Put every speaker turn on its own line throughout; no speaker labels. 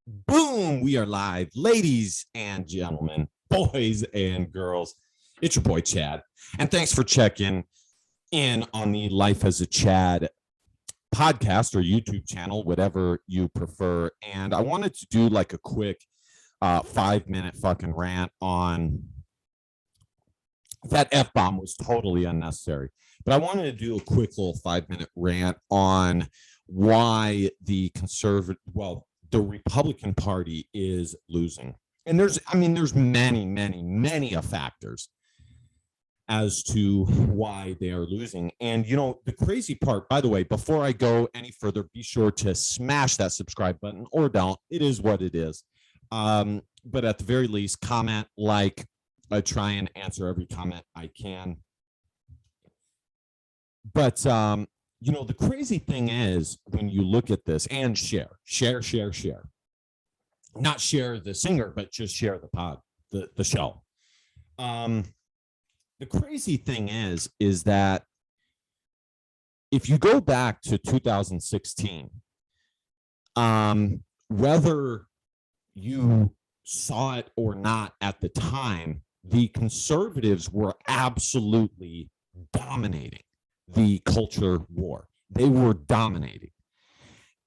Boom, we are live, ladies and gentlemen, boys and girls. It's your boy Chad, and thanks for checking in on the Life as a Chad podcast or YouTube channel, whatever you prefer. And I wanted to do like a quick 5 minute fucking rant on that F-bomb was totally unnecessary. But I wanted to do a quick little 5 minute rant on why the the Republican Party is losing. And there's many factors as to why they are losing. And the crazy part, by the way, before I go any further, be sure to smash that subscribe button or don't. It is what it is. But at the very least, comment, like. I try and answer every comment I can. But the crazy thing is when you look at this and share. Not share the singer, but just share the pod, the show. The crazy thing is that if you go back to 2016, whether you saw it or not at the time, the conservatives were absolutely dominating the culture war. They were dominating.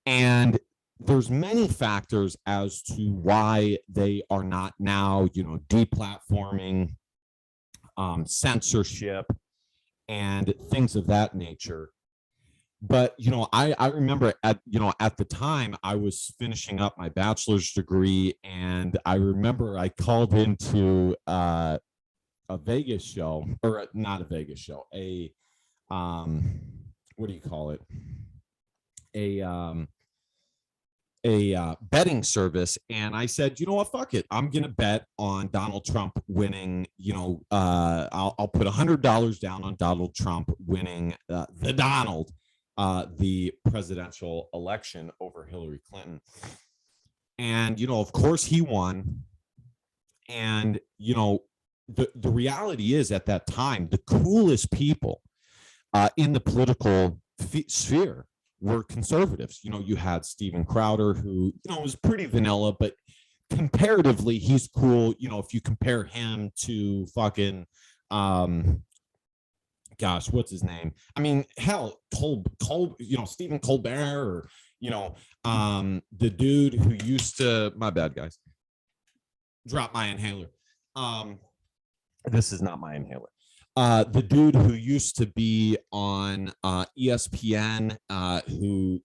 And there's many factors as to why they are not now, deplatforming, censorship, and things of that nature. But I remember at the time I was finishing up my bachelor's degree, and I remember I called into a Vegas show, or not a Vegas show, a what do you call it, a betting service, and I said, you know what, fuck it, I'm gonna bet on Donald Trump winning. I'll put $100 down on Donald Trump winning the presidential election over Hillary Clinton. And, of course he won. And, the reality is at that time, the coolest people in the political sphere were conservatives. You had Steven Crowder, who, was pretty vanilla, but comparatively he's cool. If you compare him to fucking, gosh, what's his name? I mean, hell, Stephen Colbert, or the dude who used to, my bad guys, drop my inhaler. This is not my inhaler. The dude who used to be on ESPN, who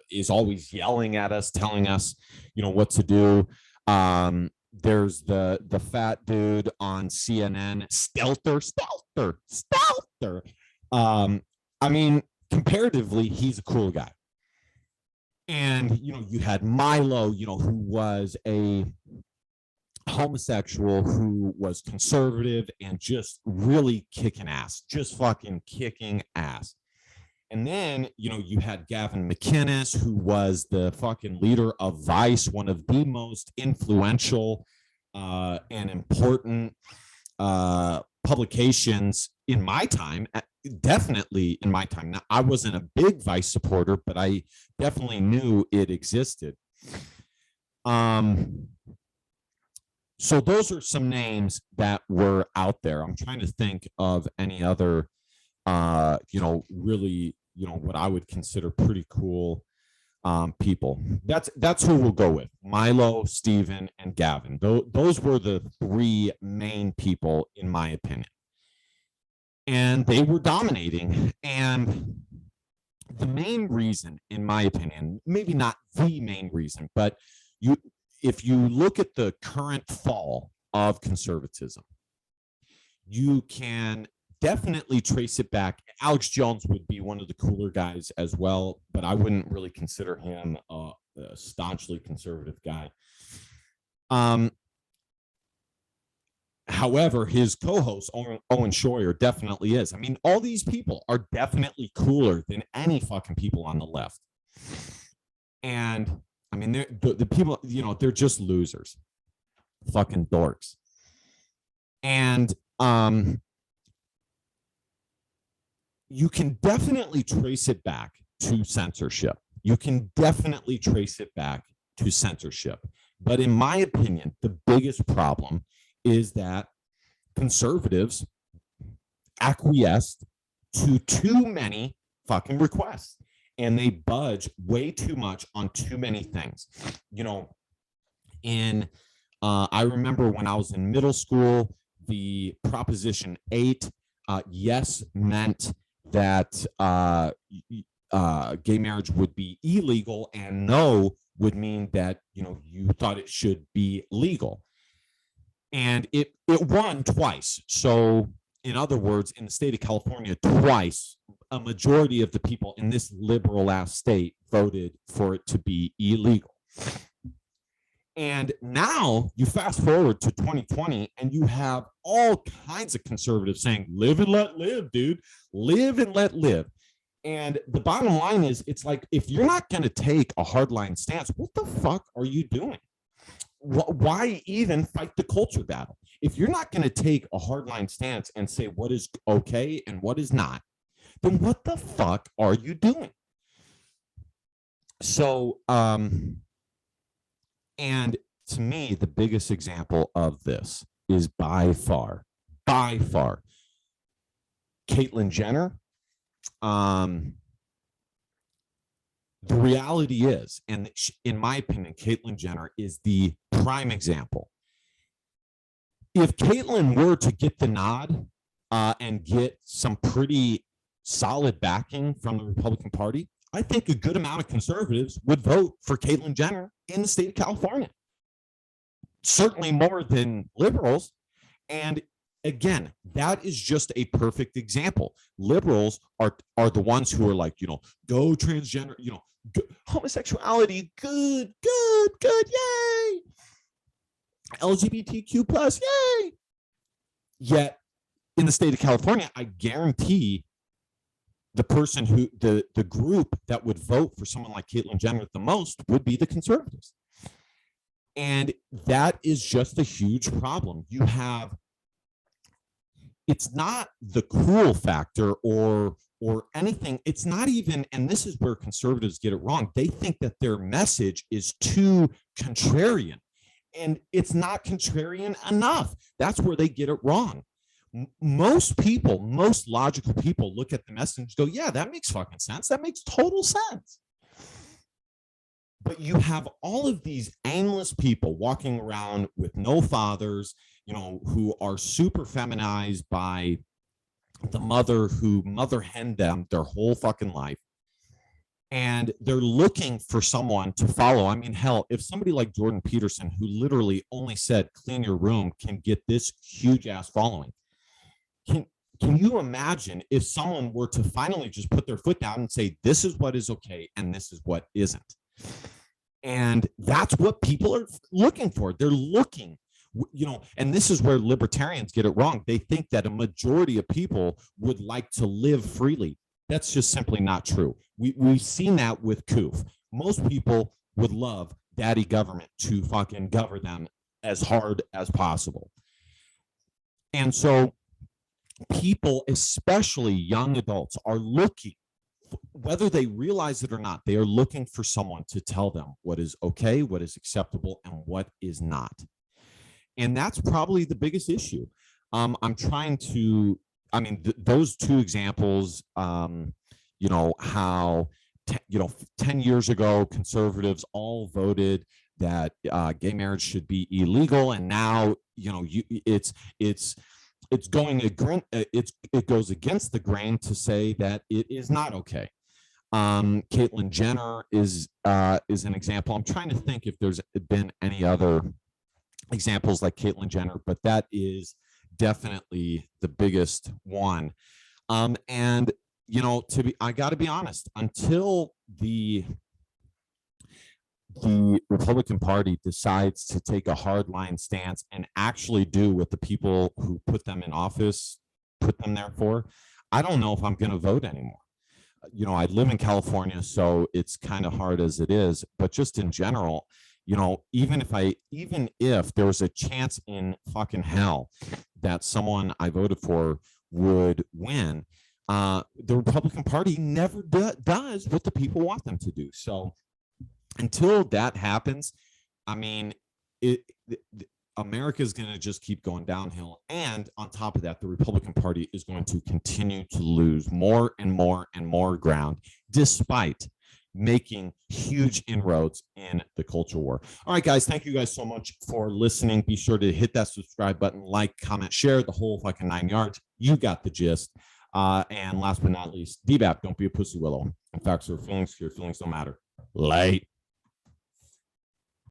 is always yelling at us, telling us what to do. There's the fat dude on CNN, Stelter. I mean, comparatively, he's a cool guy. And you had Milo, who was a homosexual, who was conservative and just really kicking ass, just fucking kicking ass. And then, you had Gavin McInnes, who was the fucking leader of Vice, one of the most influential and important publications in my time, definitely in my time. Now, I wasn't a big Vice supporter, but I definitely knew it existed. So those are some names that were out there. I'm trying to think of any other really, what I would consider pretty cool people. That's who we'll go with: Milo, Steven, and Gavin. Those were the three main people, in my opinion. And they were dominating. And the main reason, in my opinion, maybe not the main reason, but if you look at the current fall of conservatism, you can definitely trace it back. Alex Jones would be one of the cooler guys as well, but I wouldn't really consider him a staunchly conservative guy. However, his co-host, Owen Schroyer, definitely is. I mean, all these people are definitely cooler than any fucking people on the left. And I mean, the people, they're just losers, fucking dorks. And you can definitely trace it back to censorship. You can definitely trace it back to censorship. But in my opinion, the biggest problem is that conservatives acquiesced to too many fucking requests, and they budge way too much on too many things. You know, in I remember when I was in middle school, the Proposition 8, yes meant that gay marriage would be illegal, and no would mean that, you know, you thought it should be legal. And it won twice. So in other words, in the state of California, twice a majority of the people in this liberal ass state voted for it to be illegal. And now you fast forward to 2020 and you have all kinds of conservatives saying, live and let live, dude, live and let live. And the bottom line is, it's like, if you're not going to take a hardline stance, what the fuck are you doing? Why even fight the culture battle? If you're not going to take a hardline stance and say what is okay and what is not, then what the fuck are you doing? So, and to me, the biggest example of this is by far, Caitlyn Jenner. The reality is, and in my opinion, Caitlyn Jenner is the prime example. If Caitlyn were to get the nod and get some pretty solid backing from the Republican Party, I think a good amount of conservatives would vote for Caitlyn Jenner in the state of California. Certainly more than liberals. And again, that is just a perfect example. Liberals are the ones who are like, you know, go transgender, you know, go, homosexuality, good, yay. LGBTQ plus, yay. Yet in the state of California, I guarantee the person who, the group that would vote for someone like Caitlyn Jenner the most would be the conservatives. And that is just a huge problem. You have, it's not the cool factor or anything. It's not even, and this is where conservatives get it wrong. They think that their message is too contrarian, and it's not contrarian enough. That's where they get it wrong. Most people, most logical people look at the message and go, yeah, that makes fucking sense. That makes total sense. But you have all of these aimless people walking around with no fathers, you know, who are super feminized by the mother who mother henned them their whole fucking life. And they're looking for someone to follow. I mean, hell, if somebody like Jordan Peterson, who literally only said clean your room, can get this huge ass following, can you imagine if someone were to finally just put their foot down and say, this is what is okay and this is what isn't? And that's what people are looking for. They're looking, you know, and this is where libertarians get it wrong. They think that a majority of people would like to live freely. That's just simply not true. We've seen that with COOF. Most people would love daddy government to fucking govern them as hard as possible. And so people, especially young adults, are looking, whether they realize it or not, they are looking for someone to tell them what is okay, what is acceptable, and what is not. And that's probably the biggest issue. I'm trying to, I mean, those two examples, you know, how, 10 years ago, conservatives all voted that gay marriage should be illegal. And now, you know, it's going against, it goes against the grain to say that it is not okay. Caitlyn Jenner is an example. I'm trying to think if there's been any other examples like Caitlyn Jenner, but that is definitely the biggest one. And you know, I got to be honest, until the Republican Party decides to take a hardline stance and actually do what the people who put them in office put them there for, I don't know if I'm going to vote anymore. You know, I live in California, so it's kind of hard as it is, but just in general, you know, even if there was a chance in fucking hell that someone I voted for would win, the Republican Party never does what the people want them to do. So until that happens, I mean, America is going to just keep going downhill. And on top of that, the Republican Party is going to continue to lose more and more and more ground, despite making huge inroads in the culture war. All right, guys, thank you guys so much for listening. Be sure to hit that subscribe button, like, comment, share the whole fucking 9 yards. You got the gist. And last but not least, DBAP, don't be a pussy willow. In fact, your feelings don't matter. Late.